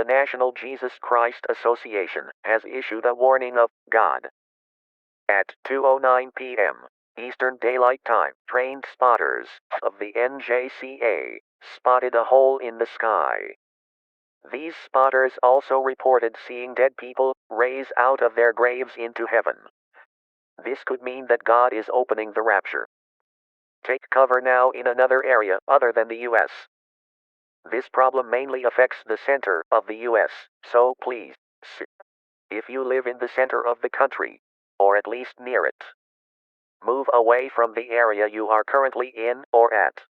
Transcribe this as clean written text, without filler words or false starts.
National Jesus Christ Association has issued a warning of God. At 2:09 p.m. Eastern Daylight Time, trained spotters of the NJCA spotted a hole in the sky. These spotters also reported seeing dead people raise out of their graves into heaven. This could mean that God is opening the rapture. Take cover now in another area other than the U.S. This problem mainly affects the center of the U.S., so please, if you live in the center of the country, or at least near it, move away from the area you are currently in or at.